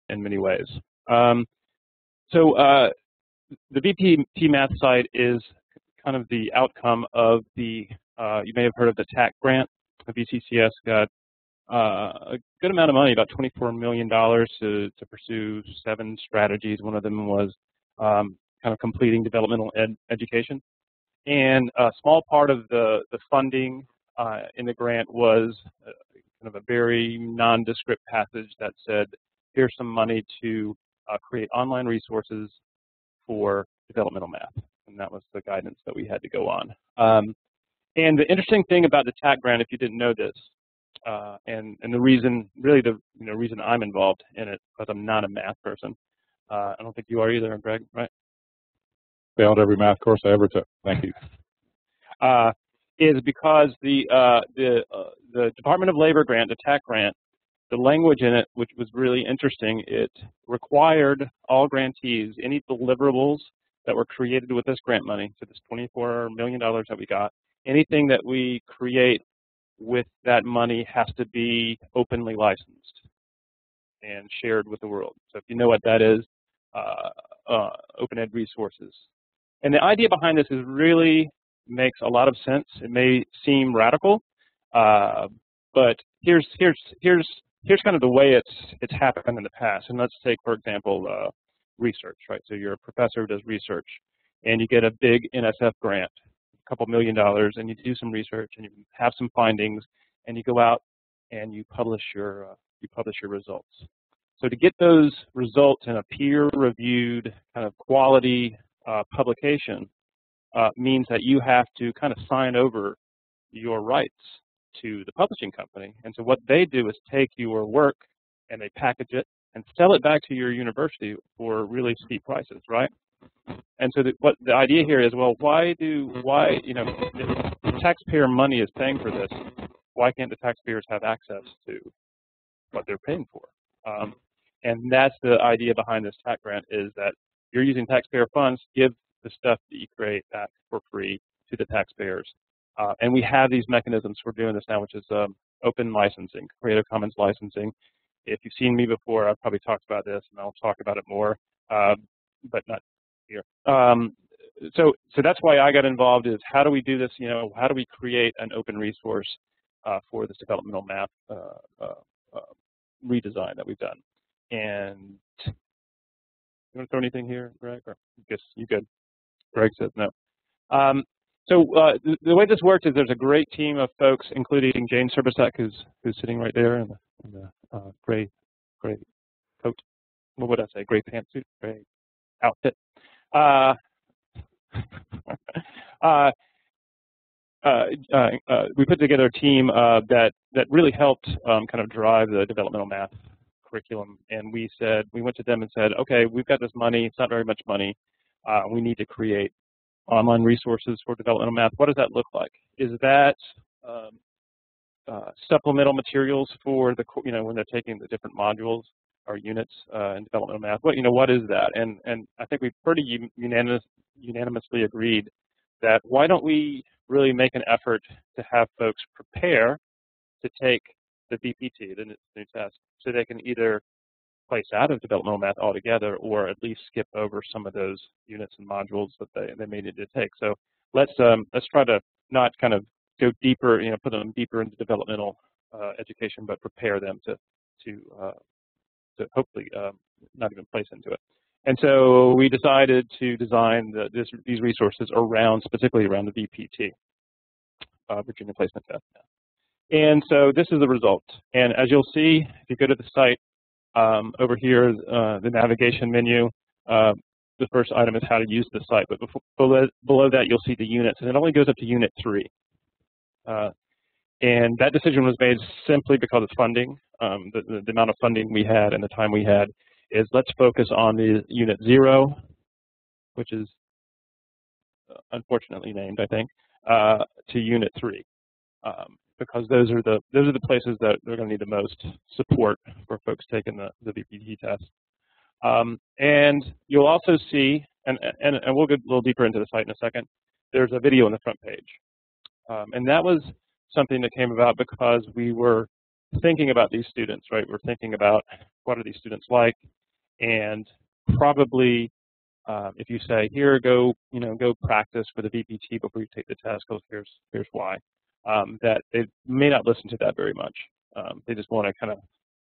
in many ways. So the VPT MathSite is kind of the outcome of the, you may have heard of the TAC grant. The VCCS got a good amount of money, about $24 million to pursue 7 strategies. One of them was kind of completing developmental education. And a small part of the funding in the grant was kind of a very nondescript passage that said, here's some money to create online resources for developmental math. And that was the guidance that we had to go on. And the interesting thing about the TAC grant, if you didn't know this, and the reason, really the reason I'm involved in it, because I'm not a math person. I don't think you are either, Greg, right? Failed every math course I ever took. Thank you. Is because the Department of Labor grant, the TAC grant, the language in it, which was really interesting, it required all grantees, any deliverables that were created with this grant money, so this $24 million that we got, anything that we create with that money has to be openly licensed and shared with the world. So if you know what that is, open ed resources. And the idea behind this is really makes a lot of sense. It may seem radical, but here's kind of the way it's happened in the past. And let's take, for example, research, right? So you're a professor who does research, and you get a big NSF grant, a couple $1 million, and you do some research, and you have some findings, and you go out and you publish your results. So to get those results in a peer-reviewed kind of quality publication means that you have to kind of sign over your rights to the publishing company. And so what they do is take your work and they package it and sell it back to your university for really steep prices, right? And so what the idea here is, well, why if taxpayer money is paying for this, why can't the taxpayers have access to what they're paying for? And that's the idea behind this TAC grant, is that you're using taxpayer funds, give the stuff that you create back for free to the taxpayers. And we have these mechanisms for doing this now, which is open licensing, Creative Commons licensing. If you've seen me before, I've probably talked about this, and I'll talk about it more, but not here. So that's why I got involved, is how do we do this? How do we create an open resource for this developmental math redesign that we've done? And you want to throw anything here, Greg? Or I guess you good. Greg says no. So the way this works is there's a great team of folks, including Jane Serbasek, who's sitting right there in the gray coat. What would I say? Gray pantsuit, gray outfit. We put together a team that really helped kind of drive the developmental math curriculum, and we went to them and said, okay, we've got this money. It's not very much money. We need to create online resources for developmental math. What does that look like? Is that supplemental materials for the when they're taking the different modules or units in developmental math? What is that? And I think we pretty unanimously agreed that why don't we really make an effort to have folks prepare to take the VPT, the new test, so they can either place out of developmental math altogether, or at least skip over some of those units and modules that they may need to take. So let's try to not kind of go deeper, put them deeper into developmental education, but prepare them to hopefully not even place into it. And so we decided to design these resources specifically around the VPT, Virginia Placement Test. And so this is the result. And as you'll see, if you go to the site, over here, the navigation menu, the first item is how to use the site. But below that, you'll see the units, and it only goes up to Unit 3. And that decision was made simply because of funding. The amount of funding we had and the time we had is, let's focus on the Unit 0, which is unfortunately named, I think, to Unit 3. Because those are the places that they're going to need the most support for folks taking the VPT test. And you'll also see, and we'll get a little deeper into the site in a second, there's a video on the front page. And that was something that came about because we were thinking about these students, right? We're thinking about what are these students like, and probably if you say, here, go practice for the VPT before you take the test, because here's why, that they may not listen to that very much. They just want to kind of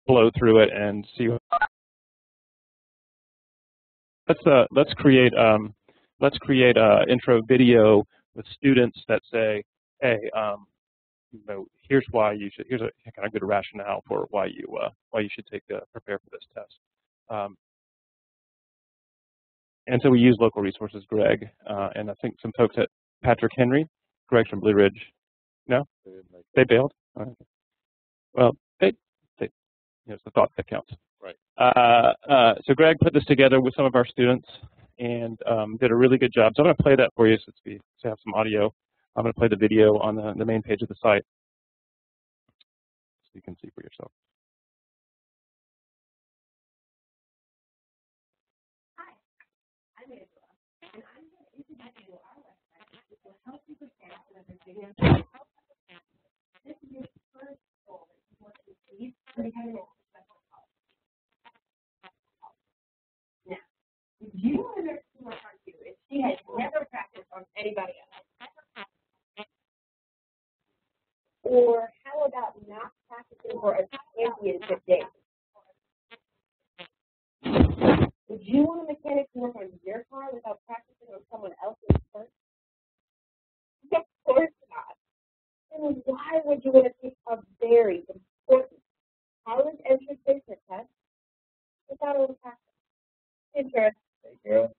blow through it and see. Let's create a intro video with students that say, hey, here's why you should. Here's a kind of good rationale for why you should prepare for this test. And so we use local resources, Greg, and I think some folks at Patrick Henry. Greg's from Blue Ridge. No, they bailed. Well, it's the thought that counts. Right. So Greg put this together with some of our students and did a really good job. So I'm going to play that for you since we have some audio. I'm going to play the video on the main page of the site so you can see for yourself. Hi, I'm Angela, and I'm going to introduce you to our website, which will help you prepare for the Virginia. This is your first goal that you want to achieve when becoming a professional college. Now, would you want to nurse to work on you if she has never practiced on anybody else? Or how about not practicing for a championship game? Would you want a mechanic to work on your car without practicing on someone else's first? Of course not. Then why would you want to take a very important college entrance placement test without a little practice? Interest. Hey girl.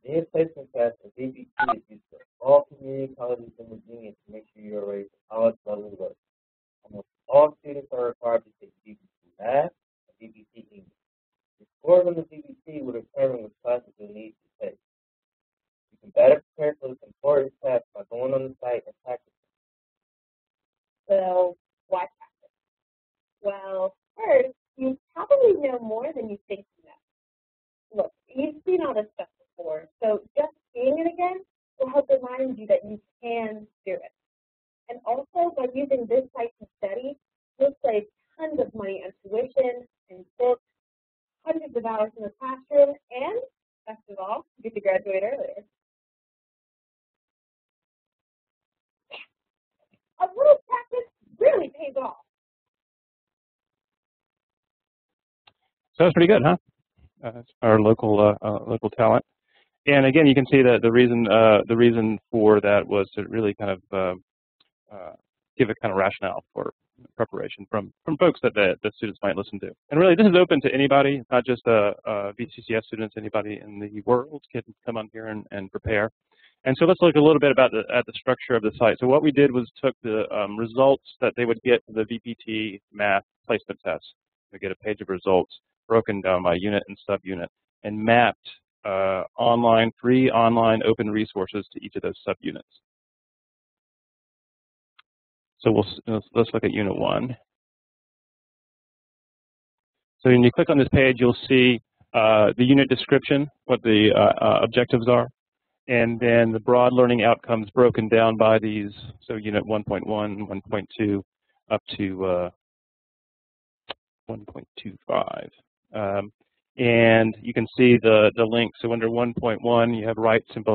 The placement test or VPT is used for all community colleges in Virginia to make sure you're ready for college level work. Almost all students are required to take VPT Math and VPT English. Your scores on the VPT will determine which classes you'll need to take. You can better prepare for this important test by going on the site and practicing. So, why practice? Well, first, you probably know more than you think you know. Look, you've seen all this stuff before, so just seeing it again will help remind you that you can do it. And also, by using this site to study, you'll save tons of money on tuition and books, hundreds of hours in the classroom, and, best of all, you get to graduate earlier. A little practice really pays off. So that's pretty good, huh? That's our local talent. And again, you can see that the reason for that was to really kind of give a kind of rationale for preparation from folks that the students might listen to. And really, this is open to anybody, not just VCCS students. Anybody in the world can come on here and prepare. And so let's look a little bit at the structure of the site. So what we did was took the results that they would get for the VPT Math placement test. We get a page of results broken down by unit and subunit, and mapped free online open resources to each of those subunits. So let's look at Unit 1. So when you click on this page, you'll see the unit description, what the objectives are, and then the broad learning outcomes broken down by these. So Unit 1.1, 1.2, up to 1.25. And you can see the link. So under 1.1, you have write, and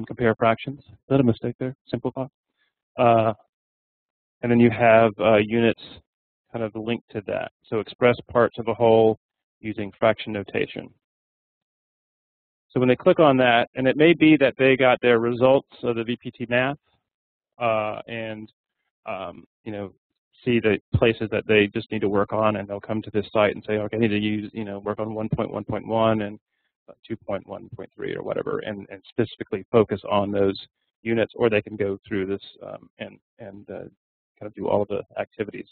compare fractions. Is that a mistake there? Simplify. And then you have units kind of linked to that. So express parts of a whole using fraction notation. So when they click on that, and it may be that they got their results of the VPT Math, and see the places that they just need to work on, and they'll come to this site and say, okay, I need to work on 1.1.1 and 2.1.3 or whatever, and specifically focus on those units, or they can go through this and kind of do all of the activities.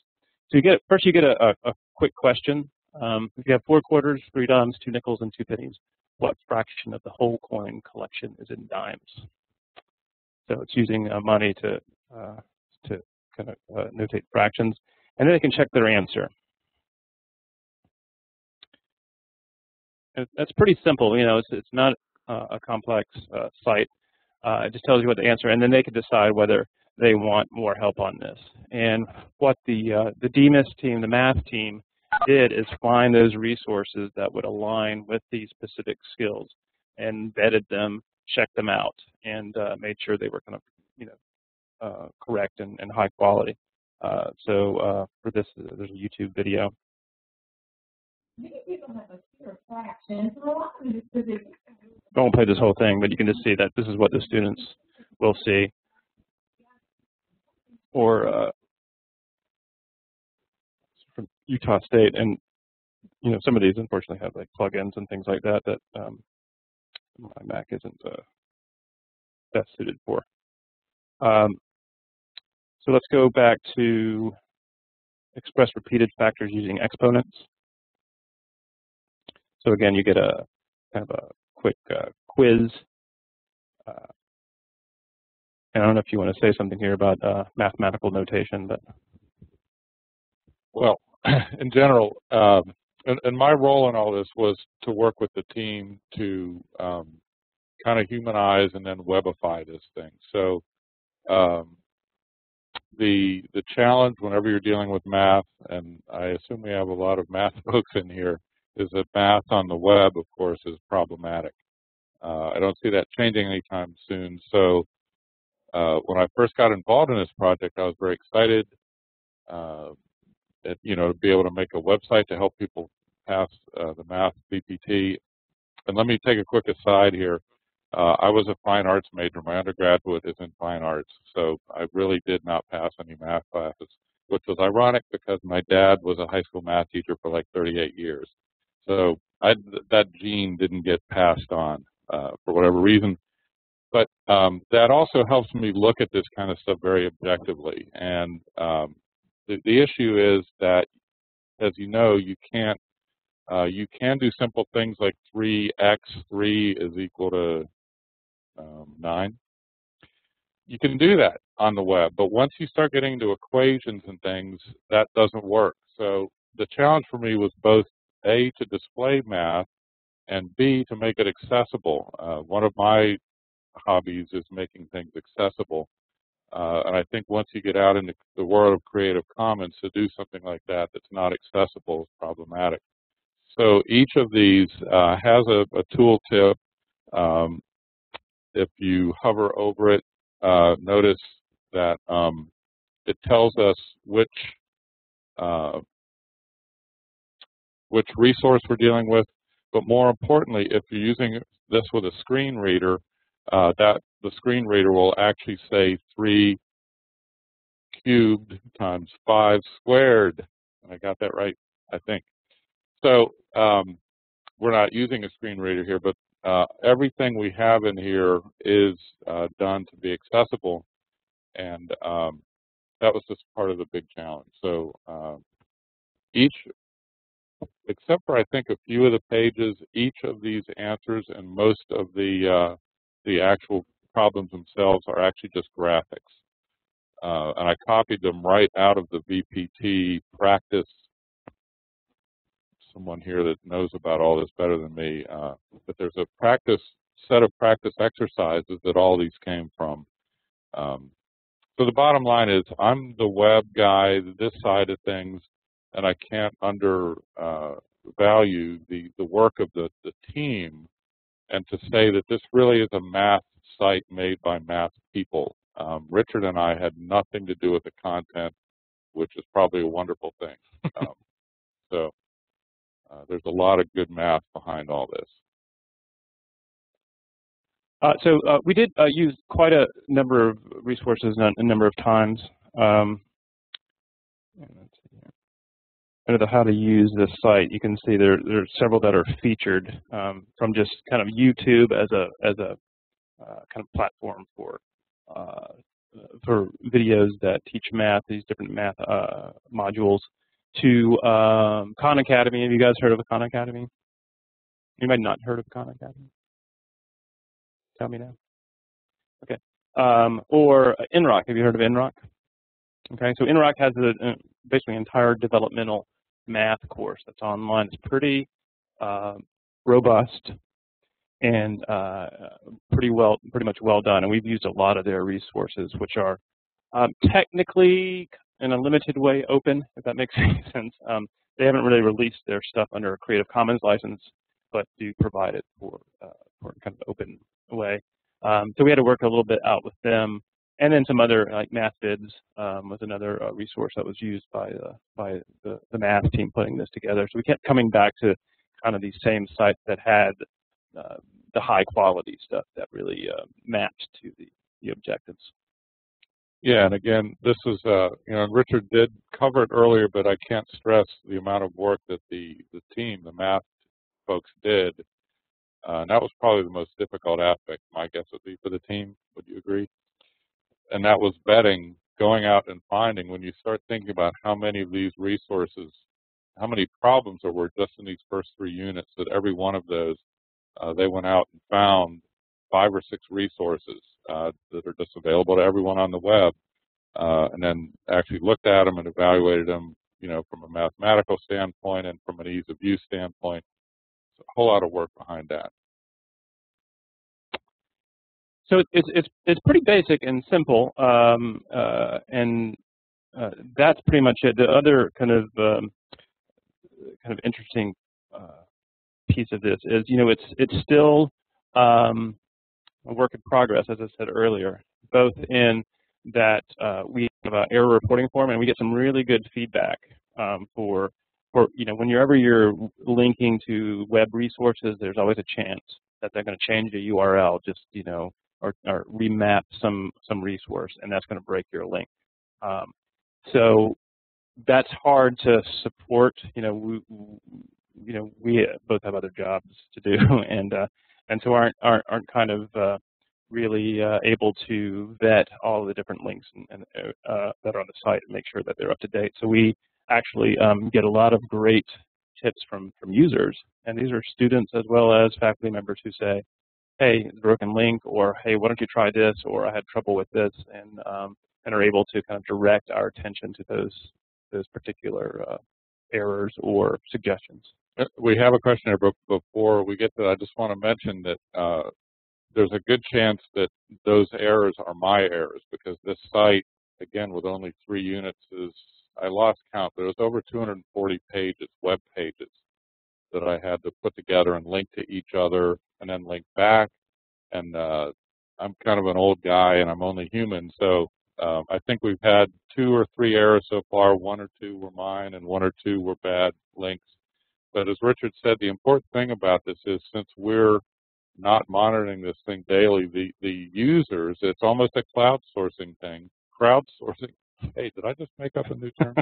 So first you get a quick question. If you have 4 quarters, 3 dimes, 2 nickels, and 2 pennies, what fraction of the whole coin collection is in dimes? So it's using money to kind of notate fractions, and then they can check their answer. And that's pretty simple. It's not a complex site. It just tells you what the answer, and then they can decide whether they want more help on this. And what the DMIS team, the math team, did is find those resources that would align with these specific skills and vetted them, checked them out, and made sure they were kind of, correct and high quality. So for this, there's a YouTube video. I won't play this whole thing, but you can just see that this is what the students will see. Or from Utah State, and some of these unfortunately have like plugins and things like that that my Mac isn't best suited for. So let's go back to express repeated factors using exponents. So again, you get a kind of a quick quiz. And I don't know if you want to say something here about mathematical notation, but Well, in general, and my role in all this was to work with the team to kind of humanize and then webify this thing. So the challenge whenever you're dealing with math, and I assume we have a lot of math folks in here, is that math on the web, of course, is problematic. I don't see that changing anytime soon. So when I first got involved in this project, I was very excited, to be able to make a website to help people pass the math VPT. And let me take a quick aside here. I was a fine arts major. My undergraduate is in fine arts, so I really did not pass any math classes, which was ironic because my dad was a high school math teacher for like 38 years. So that gene didn't get passed on for whatever reason. But that also helps me look at this kind of stuff very objectively. And the issue is that, as you know, you can do simple things like 3x 3 is equal to 9. You can do that on the web, but once you start getting into equations and things, that doesn't work. So the challenge for me was both A, to display math, and B, to make it accessible. One of my hobbies is making things accessible. And I think once you get out into the world of Creative Commons, to do something like that that's not accessible is problematic. So each of these has a tooltip. If you hover over it, notice that it tells us which resource we're dealing with. But more importantly, if you're using this with a screen reader, that the screen reader will actually say 3 cubed times 5 squared. And I got that right, I think. So we're not using a screen reader here, but everything we have in here is done to be accessible. And that was just part of the big challenge. So except for I think a few of the pages, each of these answers and most of the actual problems themselves are actually just graphics. And I copied them right out of the VPT practice. Someone here that knows about all this better than me, but there's a set of practice exercises that all these came from. So the bottom line is I'm the web guy, this side of things, and I can't undervalue the work of the team, and to say that this really is a math site made by math people. Richard and I had nothing to do with the content, which is probably a wonderful thing. So there's a lot of good math behind all this. So we did use quite a number of resources a number of times. Under the how to use this site, you can see there are several that are featured from just kind of YouTube as a kind of platform for videos that teach math, these different math modules, to Khan Academy. Have you guys heard of Khan Academy? Anybody not heard of Khan Academy? Tell me now. Okay. Or NROC. Have you heard of NROC? Okay. So NROC has basically an entire developmental math course that's online. It's pretty robust and pretty much well done. And we've used a lot of their resources, which are Technically, in a limited way, open, if that makes any sense. They haven't really released their stuff under a Creative Commons license, but do provide it for kind of open way. So we had to work a little bit out with them, and then some other like MathVids was another resource that was used by the math team putting this together. So we kept coming back to kind of these same sites that had the high quality stuff that really matched to the objectives. Yeah, and again, this is, and Richard did cover it earlier, but I can't stress the amount of work that the team, the math folks did. And that was probably the most difficult aspect, my guess would be, for the team. Would you agree? And that was vetting, going out and finding. When you start thinking about how many of these resources, how many problems there were just in these first 3 units, that every one of those, they went out and found 5 or 6 resources that are just available to everyone on the web, and then actually looked at them and evaluated them, from a mathematical standpoint and from an ease of use standpoint. A whole lot of work behind that. So it's pretty basic and simple, and that's pretty much it. The other kind of interesting piece of this is, it's still a work in progress, as I said earlier, both in that we have an error reporting form, and we get some really good feedback for whenever you're linking to web resources, there's always a chance that they're going to change the URL, just or remap some resource, and that's going to break your link. So that's hard to support. We both have other jobs to do, and so aren't kind of really able to vet all of the different links that are on the site and make sure that they're up to date. So we actually get a lot of great tips from users, and these are students as well as faculty members who say, hey, it's a broken link, or hey, why don't you try this, or I had trouble with this, and are able to kind of direct our attention to those particular errors or suggestions. We have a question here, but before we get to that, I just want to mention that there's a good chance that those errors are my errors, because this site, again, with only 3 units, I lost count, but it was over 240 pages, web pages, that I had to put together and link to each other and then link back. And I'm kind of an old guy and I'm only human, so I think we've had 2 or 3 errors so far. 1 or 2 were mine and 1 or 2 were bad links. But as Richard said, the important thing about this is, since we're not monitoring this thing daily, the users, it's almost a crowdsourcing thing. Crowdsourcing. Hey, did I just make up a new term?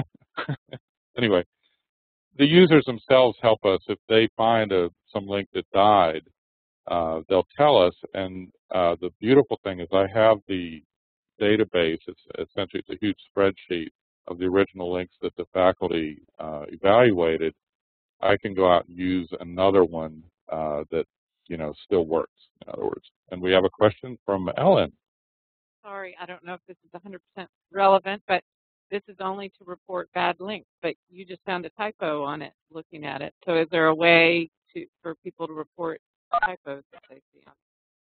Anyway, the users themselves help us. If they find some link that died, they'll tell us. And the beautiful thing is, I have the database. It's a huge spreadsheet of the original links that the faculty evaluated. I can go out and use another one that still works, in other words. And we have a question from Ellen. Sorry, I don't know if this is 100% relevant, but this is only to report bad links, but you just found a typo on it looking at it. So is there a way for people to report typos that they see on it?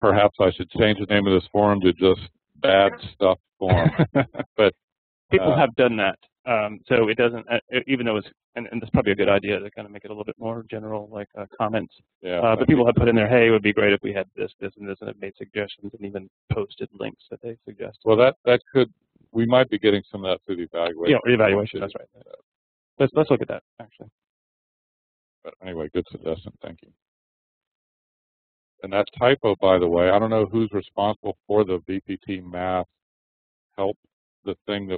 Perhaps I should change the name of this forum to just Bad Stuff Forum. But people have done that. So it doesn't, even though and that's probably a good idea to kind of make it a little bit more general, like comments. Yeah, but people have put in there, hey, it would be great if we had this, this, and this, and it made suggestions and even posted links that they suggested. Well, we might be getting some of that through the evaluation. Yeah, evaluation, that's right. Let's look at that, actually. But anyway, good suggestion, thank you. And that typo, by the way, I don't know who's responsible for the VPT math help, the thing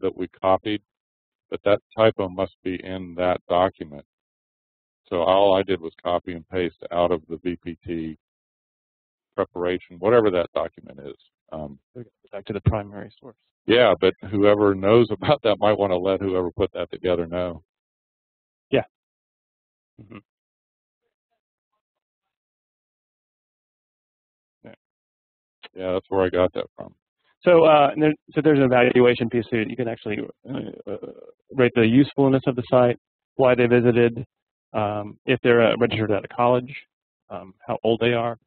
that we copied, but that typo must be in that document. So all I did was copy and paste out of the VPT preparation, whatever that document is. Back to the primary source. Yeah, but whoever knows about that might want to let whoever put that together know. Yeah. Mm-hmm. Yeah, that's where I got that from. So, there's an evaluation piece here. You can actually rate the usefulness of the site, why they visited, if they're registered at a college, how old they are.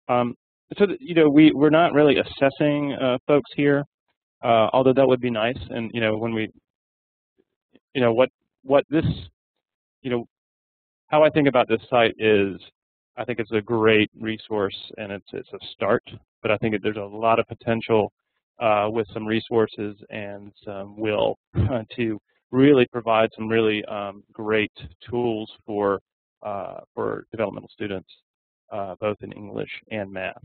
So, we're not really assessing folks here. although that would be nice. And when we, what this, how I think about this site is, I think it's a great resource and it's a start. But I think there's a lot of potential with some resources and some will to really provide some really great tools for developmental students, both in English and math.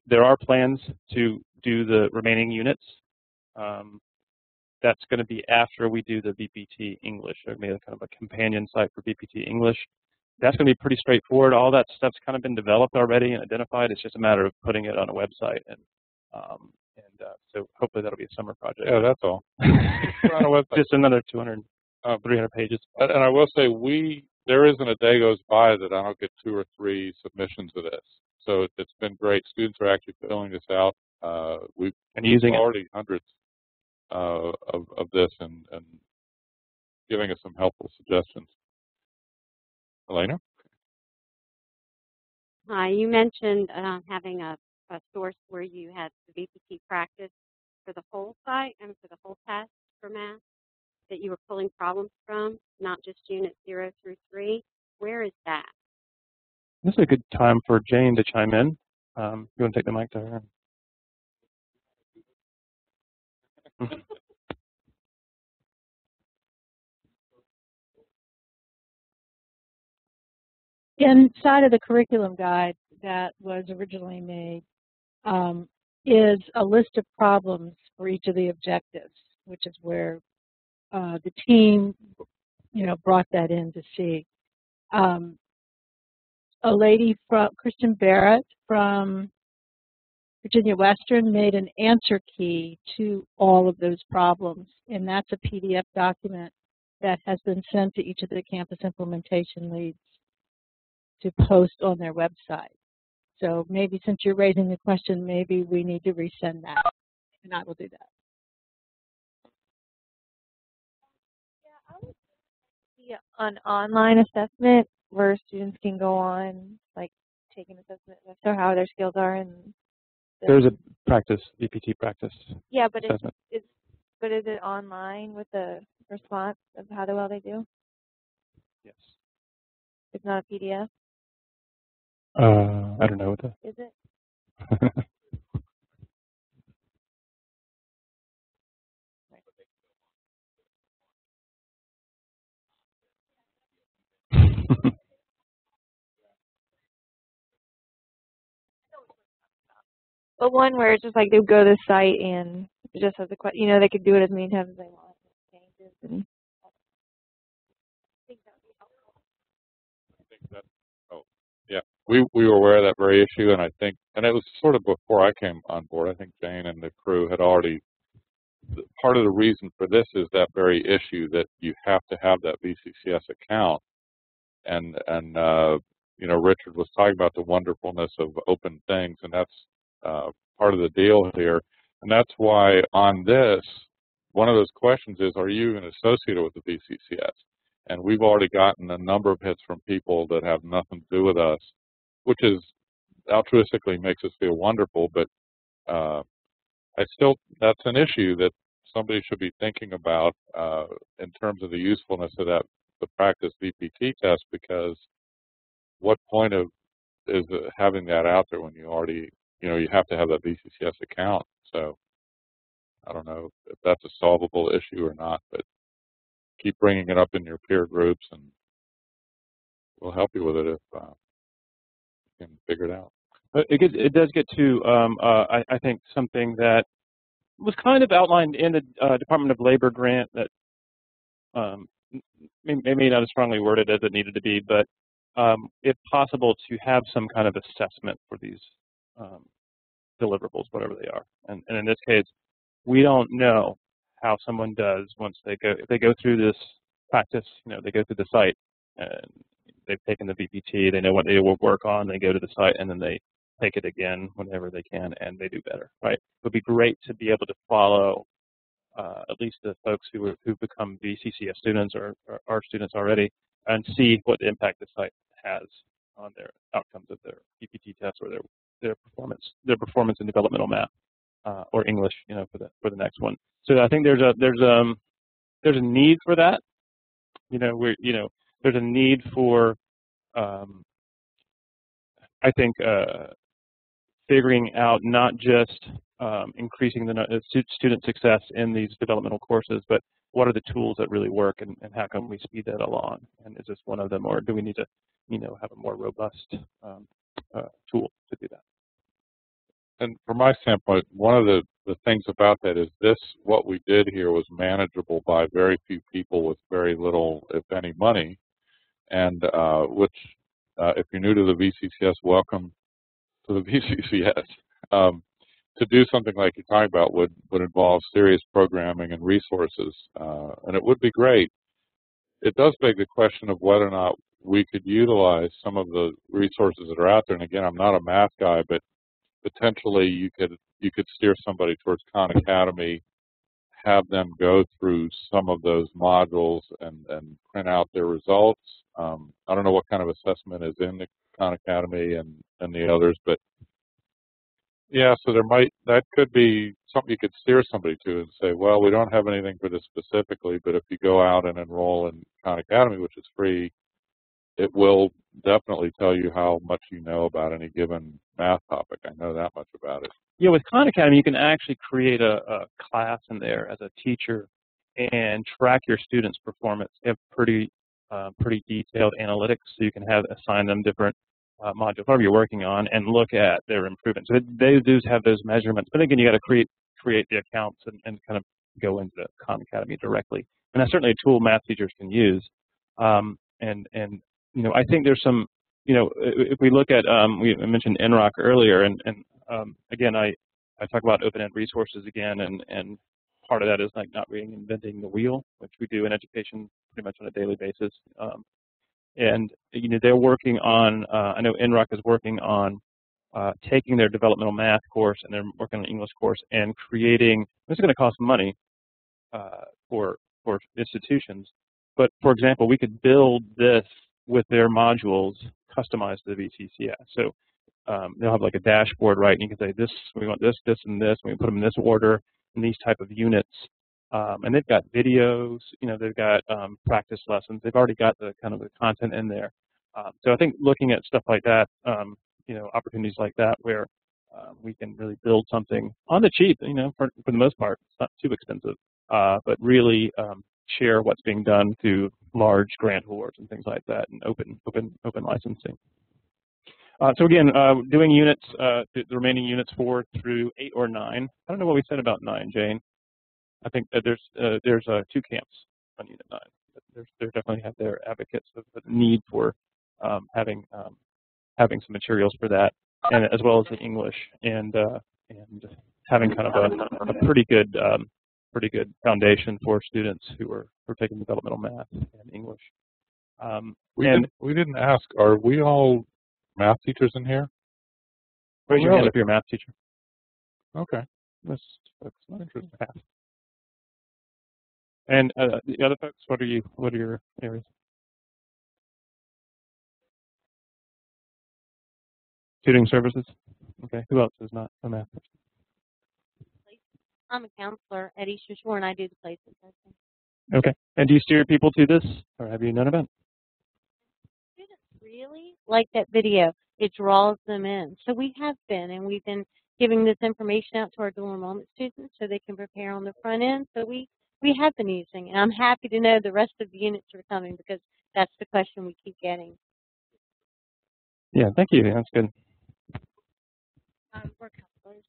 There are plans to do the remaining units. That's going to be after we do the VPT English, or maybe kind of a companion site for VPT English. That's going to be pretty straightforward. All that stuff's kind of been developed already and identified. It's just a matter of putting it on a website, and so hopefully that'll be a summer project. Yeah, that's all. On a website. Just another 200, 300 pages. And I will say, there isn't a day goes by that I don't get 2 or 3 submissions of this. So it's been great. Students are actually filling this out. We've using already hundreds of this and giving us some helpful suggestions. Elena? Hi, you mentioned having a source where you had the VPT practice for the whole site and for the whole test for math that you were pulling problems from, not just units 0 through 3. Where is that? This is a good time for Jane to chime in. You want to take the mic to her? Inside of the curriculum guide that was originally made is a list of problems for each of the objectives, which is where the team, brought that in to see. A lady from Kristen Barrett from Virginia Western made an answer key to all of those problems, and that's a PDF document that has been sent to each of the campus implementation leads to post on their website. So maybe since you're raising the question, maybe we need to resend that, and I will do that. Yeah, I would see an online assessment where students can go on, like, take an assessment as to how their skills are. And there's a VPT practice. Yeah, but assessment. is it online with the response of how well they do? Yes. It's not a PDF? I don't know what that is. It? But one where it's just like they go to the site and it just has a question. They could do it as many times as they want. Changes and I think that would be helpful. I think that. Oh, yeah. We were aware of that very issue, and it was sort of before I came on board. I think Jane and the crew had already. Part of the reason for this is that very issue that you have to have that VCCS account, and Richard was talking about the wonderfulness of open things, and that's part of the deal here, and that's why on this, one of those questions is, are you even associated with the VCCS? And we've already gotten a number of hits from people that have nothing to do with us, which is altruistically makes us feel wonderful, but that's an issue that somebody should be thinking about in terms of the usefulness of the practice VPT test, because what point is having that out there when you already, you have to have that VCCS account. So I don't know if that's a solvable issue or not, but keep bringing it up in your peer groups and we'll help you with it if you can figure it out. It does get to, I think, something that was kind of outlined in the Department of Labor grant that maybe not as strongly worded as it needed to be, but if possible, to have some kind of assessment for these deliverables, whatever they are. And in this case, we don't know how someone does once if they go through this practice, they go through the site and they've taken the VPT, they know what they will work on, they go to the site and then they take it again whenever they can and they do better, right? It would be great to be able to follow at least the folks who become VCCS students or are students already and see what impact the site has on their outcomes of their VPT tests or their performance in developmental math. or English, for the next one. So I think there's a need for that. There's a need for I think figuring out not just increasing the student success in these developmental courses, but what are the tools that really work, and how can we speed that along? And is this one of them, or do we need to, have a more robust tool to do that? And from my standpoint, one of the things about that is what we did here was manageable by very few people with very little, if any, money, and which, if you're new to the VCCS, welcome to the VCCS. To do something like you're talking about would involve serious programming and resources, and it would be great. It does beg the question of whether or not we could utilize some of the resources that are out there. And again, I'm not a math guy, but potentially you could steer somebody towards Khan Academy, have them go through some of those modules and print out their results. I don't know what kind of assessment is in the Khan Academy and the others, but yeah, so that could be something you could steer somebody to and say, well, we don't have anything for this specifically, but if you go out and enroll in Khan Academy, which is free, it will definitely tell you how much you know about any given math topic. I know that much about it. Yeah, with Khan Academy, you can actually create a class in there as a teacher and track your students' performance. They have pretty detailed analytics, so you can assign them different modules, whatever you're working on, and look at their improvements. So they do have those measurements, but again, you got to create the accounts and kind of go into Khan Academy directly. And that's certainly a tool math teachers can use. I think there's some, if we look at, we mentioned NROC earlier, and again, I talk about open-end resources again, and part of that is like not reinventing the wheel, which we do in education pretty much on a daily basis. They're working on, I know NROC is working on taking their developmental math course, and they're working on an English course, and creating, this is going to cost money for institutions, but for example, we could build this with their modules customized to the VCCS. So they'll have like a dashboard, right? And you can say, we want this, this, and this, and we put them in this order, in these type of units. And they've got videos, they've got practice lessons. They've already got the kind of the content in there. So I think looking at stuff like that, opportunities like that where we can really build something on the cheap, for the most part, it's not too expensive, but really share what's being done through large grant awards and things like that, and open licensing. So again, doing units, the remaining units 4 through 8 or 9. I don't know what we said about 9, Jane. I think that there's 2 camps on Unit 9. They definitely have their advocates of the need for having some materials for that, and as well as the English, and having kind of a pretty good foundation for students who are taking developmental math and English. We didn't ask, are we all math teachers in here? Raise your hand if you're a math teacher. Okay. That's interesting. And the other folks, what are your areas? Tutoring services. Okay. Who else is not a math person? I'm a counselor at Eastern Shore, and I do the placement testing. Okay. And do you steer people to this, or have you known about it? Students really like that video. It draws them in. So we have been, and we've been giving this information out to our dual enrollment students so they can prepare on the front end. So we have been using it. And I'm happy to know the rest of the units are coming, because that's the question we keep getting. Yeah, thank you. That's good. We're counselors.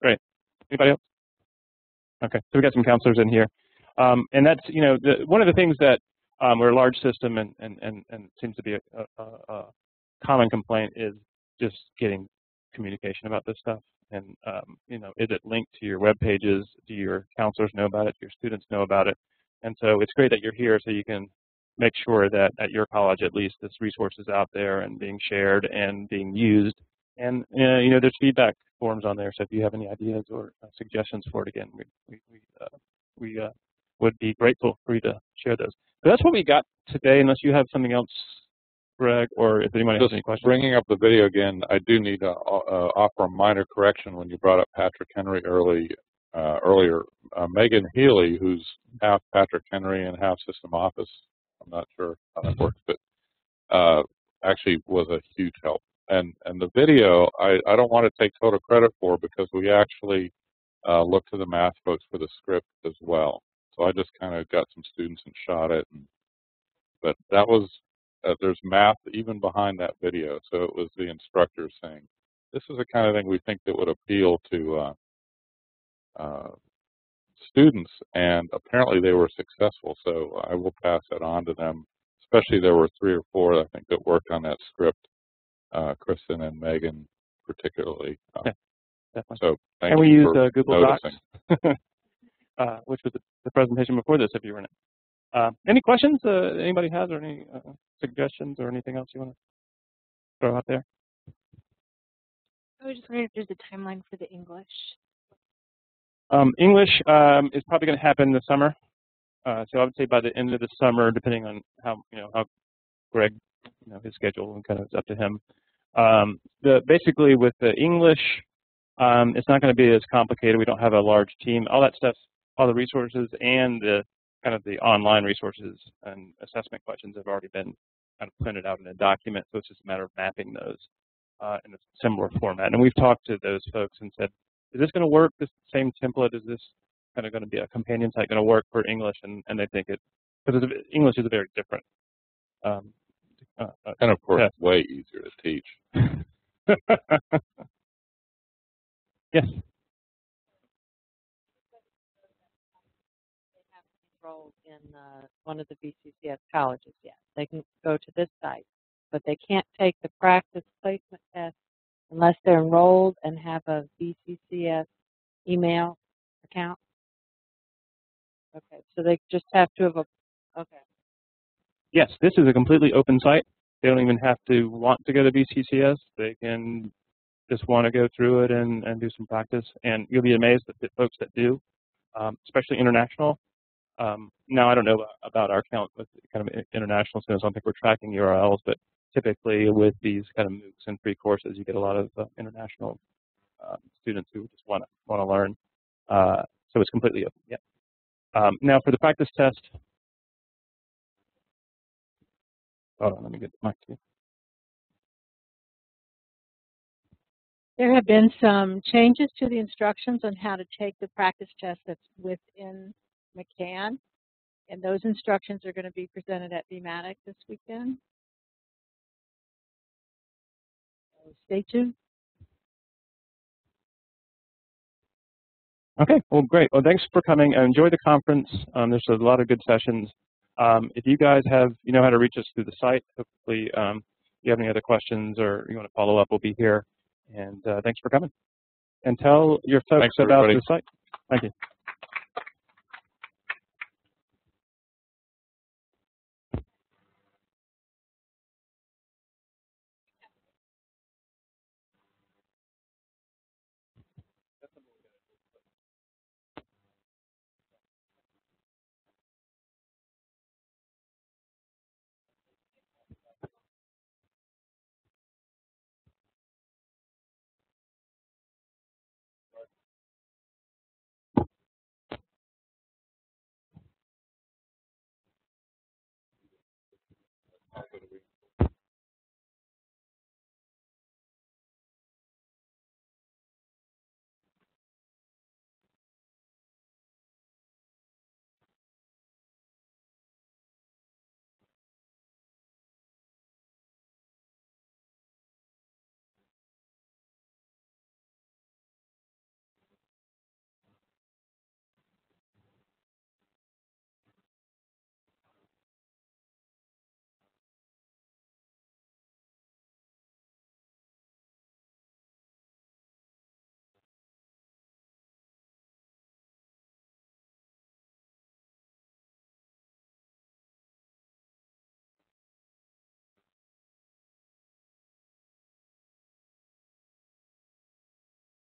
Great. Anybody else? Okay, so we got some counselors in here, and that's one of the things that we're a large system, and seems to be a common complaint is just getting communication about this stuff. And is it linked to your web pages? Do your counselors know about it? Do your students know about it? And so it's great that you're here, so you can make sure that at your college at least this resource is out there and being shared and being used. And there's feedback forms on there, so if you have any ideas or suggestions for it, again, we would be grateful for you to share those. So that's what we got today, unless you have something else Greg, or if anybody has any questions. Bringing up the video again, I do need to offer a minor correction when you brought up Patrick Henry earlier. Megan Healy, who's half Patrick Henry and half System Office, I'm not sure how that works, but actually was a huge help. And the video, I don't want to take total credit for because we actually looked to the math folks for the script as well. So I just kind of got some students and shot it. But that was, there's math even behind that video. So it was the instructor saying, this is the kind of thing we think that would appeal to students. And apparently they were successful. So I will pass that on to them. Especially there were 3 or 4, I think, that worked on that script. Kristen and Megan particularly. Definitely. So thank and we you used for Google noticing. Docs, which was the presentation before this, if you were in it. Any questions anybody has, or any suggestions, or anything else you want to throw out there? I was just wondering if there's a timeline for the English. English is probably going to happen this summer. So I would say by the end of the summer, depending on how Greg, his schedule, and kind of it's up to him. Basically with the English, it's not going to be as complicated. We don't have a large team. All that stuff, all the resources and the kind of the online resources and assessment questions have already been kind of printed out in a document. So it's just a matter of mapping those in a similar format. And we've talked to those folks and said, is this going to work? This same template, is this kind of going to be a companion site going to work for English? And they think it, because English is a very different. And of course, it's way easier to teach. They Yes. haven't enrolled in one of the VCCS colleges yet. They can go to this site, but they can't take the practice placement test unless they're enrolled and have a VCCS email account. Okay, so they just have to have okay. Yes, this is a completely open site. They don't even have to want to go to VCCS. They can just want to go through it and do some practice. And you'll be amazed at the folks that do, especially international. Now, I don't know about our count with kind of international students. I don't think we're tracking URLs, but typically with these kind of MOOCs and free courses, you get a lot of international students who just want to learn. So it's completely open. Yeah. Now, for the practice test, hold on, let me get the mic to you. There have been some changes to the instructions on how to take the practice test that's within McCann, and those instructions are going to be presented at VMatic this weekend. So stay tuned. Okay, well, great. Well, thanks for coming. Enjoy the conference. There's a lot of good sessions. If you guys how to reach us through the site, hopefully you have any other questions or you want to follow up, we'll be here. And thanks for coming. And tell your folks about the site. Thank you.